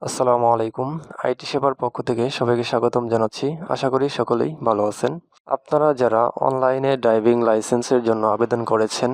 আসসালামু আলাইকুম। আইটি সেবার পক্ষ থেকে সবাইকে স্বাগতম জানাচ্ছি। আশা করি সকলেই ভালো আছেন। আপনারা যারা অনলাইনে ড্রাইভিং লাইসেন্সের জন্য আবেদন করেছেন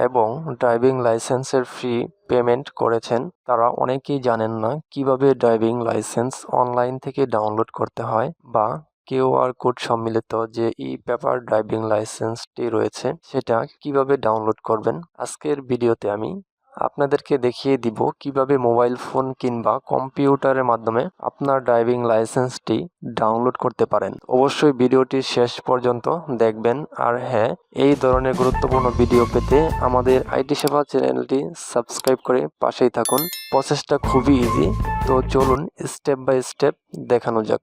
এবং ড্রাইভিং লাইসেন্সের ফি পেমেন্ট করেছেন, তারা অনেকেই জানেন না কিভাবে ড্রাইভিং লাইসেন্স অনলাইন থেকে ডাউনলোড করতে হয় বা কিউআর কোড সম্মিলিত যে পেপার ড্রাইভিং লাইসেন্সটি রয়েছে সেটা কিভাবে ডাউনলোড করবেন। আজকের ভিডিওতে আমি আপনাদেরকে দেখিয়ে দিব কিভাবে মোবাইল ফোন কিংবা কম্পিউটারের মাধ্যমে আপনার ড্রাইভিং লাইসেন্সটি ডাউনলোড করতে পারেন। অবশ্যই ভিডিওটি শেষ পর্যন্ত দেখবেন। আর হ্যাঁ, এই ধরনের গুরুত্বপূর্ণ ভিডিও পেতে আমাদের আইটি সেবা চ্যানেলটি সাবস্ক্রাইব করে পাশেই থাকুন। প্রসেসটা খুবই ইজি, তো চলুন স্টেপ বাই স্টেপ দেখানো যাক।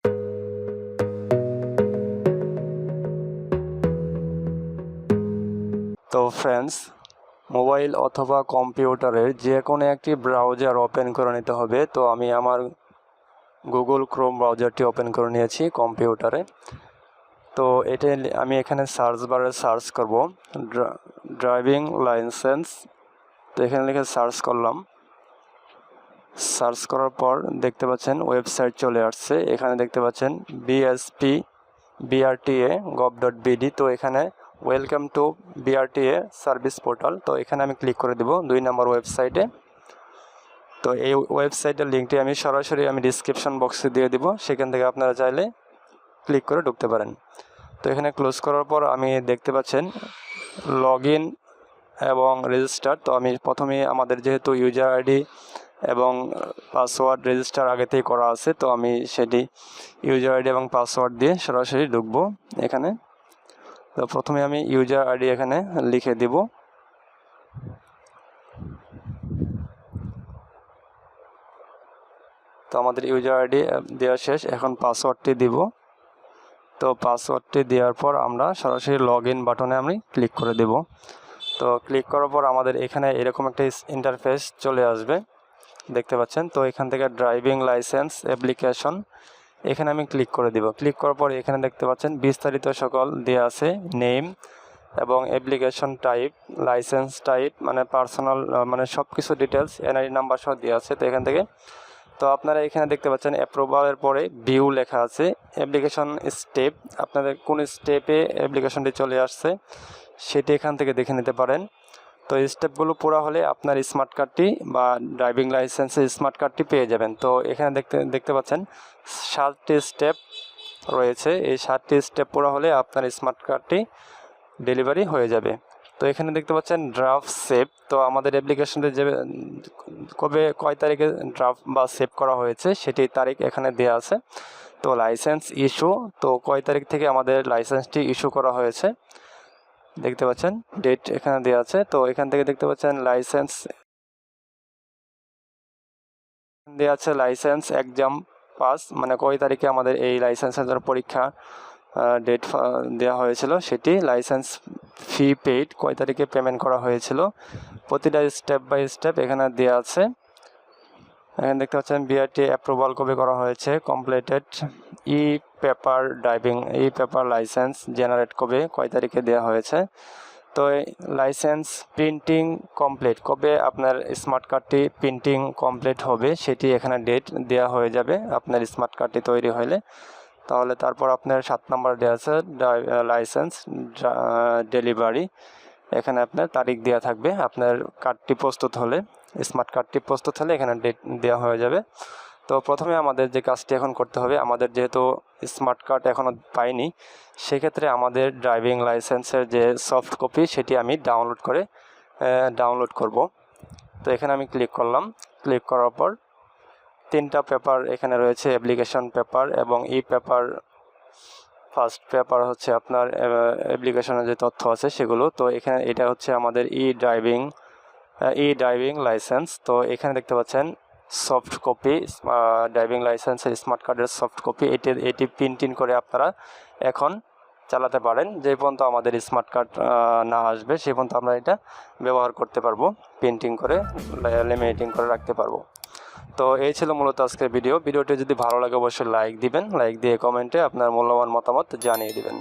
তো ফ্রেন্ডস, মোবাইল অথবা কম্পিউটারের যে কোনো একটি ব্রাউজার ওপেন করে নিতে হবে। তো আমি আমার গুগল ক্রোম ব্রাউজারটি ওপেন করে নিয়েছি কম্পিউটারে। তো এটা আমি এখানে সার্চ বারে সার্চ করব ড্রাইভিং লাইসেন্স। তো এখানে লিখে সার্চ করলাম। সার্চ করার পর দেখতে পাচ্ছেন ওয়েবসাইট চলে আসছে। এখানে দেখতে পাচ্ছেন bsp.brta.gov.bd। তো এখানে welcome to BRTA service portal. তো এখানে আমি ক্লিক করে দেব 2 নম্বর ওয়েবসাইটে। তো এই ওয়েবসাইটের লিঙ্কটি আমি সরাসরি ডিসক্রিপশন বক্সে দিয়ে দিব, সেখান থেকে আপনারা চাইলে ক্লিক করে ঢুকতে পারেন। তো এখানে ক্লোজ করার পর আমি দেখতে পাচ্ছেন লগ ইন এবং রেজিস্টার। তো আমি প্রথমে আমাদের যেহেতু ইউজার আইডি এবং পাসওয়ার্ড রেজিস্টার আগে থেকে করা আছে, তো আমি সেটি ইউজার আইডি এবং পাসওয়ার্ড দিয়ে সরাসরি ঢুকবো এখানে। তো প্রথমে আমি ইউজার আইডি এখানে লিখে দিব। তো আমাদের ইউজার আইডি দেওয়া শেষ, এখন পাসওয়ার্ডটি দিব। তো পাসওয়ার্ডটি দেওয়ার পর আমরা সরাসরি লগ ইন বাটনে আমি ক্লিক করে দেব। তো ক্লিক করার পর আমাদের এখানে এরকম একটা ইন্টারফেস চলে আসবে, দেখতে পাচ্ছেন। তো এখান থেকে ড্রাইভিং লাইসেন্স অ্যাপ্লিকেশন, এখানে আমি ক্লিক করে দিব। ক্লিক করার পর এখানে দেখতে পাচ্ছেন বিস্তারিত সকল দেওয়া আছে, নেম এবং অ্যাপ্লিকেশন টাইপ, লাইসেন্স টাইপ মানে পার্সোনাল মানে সব কিছু ডিটেলস, এনআইডি নাম্বার সহ দেওয়া আছে। তো এখান থেকে তো আপনারা এখানে দেখতে পাচ্ছেন অ্যাপ্রুভালের পরে ভিউ লেখা আছে, অ্যাপ্লিকেশন স্টেপ, আপনাদের কোন স্টেপে অ্যাপ্লিকেশনটি চলে আসছে সেটি এখান থেকে দেখে নিতে পারেন। তো স্টেপগুলো পুরো হলে আপনার স্মার্ট কার্ডটি বা ড্রাইভিং লাইসেন্সের স্মার্ট কার্ডটি পেয়ে যাবেন। তো এখানে দেখতে পাচ্ছেন 7টি স্টেপ রয়েছে। এই 7টি স্টেপ পুরো হলে আপনার স্মার্ট কার্ডটি ডেলিভারি হয়ে যাবে। তো এখানে দেখতে পাচ্ছেন ড্রাফট সেভ। তো আমাদের অ্যাপ্লিকেশনটি যে কয় তারিখে ড্রাফট বা সেভ করা হয়েছে সেটি তারিখ এখানে দেওয়া আছে। তো লাইসেন্স ইস্যু, তো কয় তারিখ থেকে আমাদের লাইসেন্সটি ইস্যু করা হয়েছে দেখতে পাচ্ছেন, ডেট এখানে দেওয়া আছে। তো এখান থেকে দেখতে পাচ্ছেন লাইসেন্স দেওয়া আছে, লাইসেন্স এক্সাম পাস মানে কয় তারিখে আমাদের এই লাইসেন্সের জন্য পরীক্ষা ডেট দেওয়া হয়েছিল সেটি, লাইসেন্স ফি পেইড কয় তারিখে পেমেন্ট করা হয়েছিল, প্রতিটা স্টেপ বাই স্টেপ এখানে দেওয়া আছে। এখানে দেখতে পাচ্ছেন বিআরটি অ্যাপ্রুভাল কবে করা হয়েছে, completed e paper driving paper licence generate কবে কয় তারিখে দেওয়া হয়েছে। তো লাইসেন্স প্রিন্টিং কমপ্লিট কবে আপনার স্মার্ট কার্ডটি প্রিন্টিং কমপ্লিট হবে সেটি এখানে ডেট দেওয়া হয়ে যাবে আপনার স্মার্ট কার্ডটি তৈরি হলে। তাহলে তারপর আপনার 7 নম্বর দেওয়া আছে লাইসেন্স ডেলিভারি, এখানে আপনার তারিখ দেওয়া থাকবে আপনার কার্ডটি প্রস্তুত হলে, স্মার্ট কার্ডটি প্রস্তুত হলে এখানে ডেট দেওয়া হয়ে যাবে। তো প্রথমে আমাদের যে কাজটি এখন করতে হবে, আমাদের যেহেতু স্মার্ট কার্ড এখনও পাইনি, সেক্ষেত্রে আমাদের ড্রাইভিং লাইসেন্সের যে সফট কপি সেটি আমি ডাউনলোড করব। তো এখানে আমি ক্লিক করলাম। ক্লিক করার পর 3টা পেপার এখানে রয়েছে, অ্যাপ্লিকেশন পেপার এবং পেপার। ফার্স্ট পেপার হচ্ছে আপনার অ্যাপ্লিকেশনের যে তথ্য আছে সেগুলো। তো এখানে এটা হচ্ছে আমাদের ড্রাইভিং লাইসেন্স। তো এখানে দেখতে পাচ্ছেন সফট কপি ড্রাইভিং লাইসেন্সের স্মার্ট কার্ডের সফট কপি, এটি প্রিন্টিং করে আপনারা এখন চালাতে পারেন। যে পর্যন্ত আমাদের স্মার্ট কার্ড না আসবে সে পর্যন্ত আমরা এটা ব্যবহার করতে পারবো, প্রিন্টিং করে লেমিনেটিং করে রাখতে পারবো। তো এই ছিল মূলত আজকের ভিডিওটি যদি ভালো লাগে অবশ্যই লাইক দিবেন, লাইক দিয়ে কমেন্টে আপনার মূল্যবান মতামত জানিয়ে দিবেন।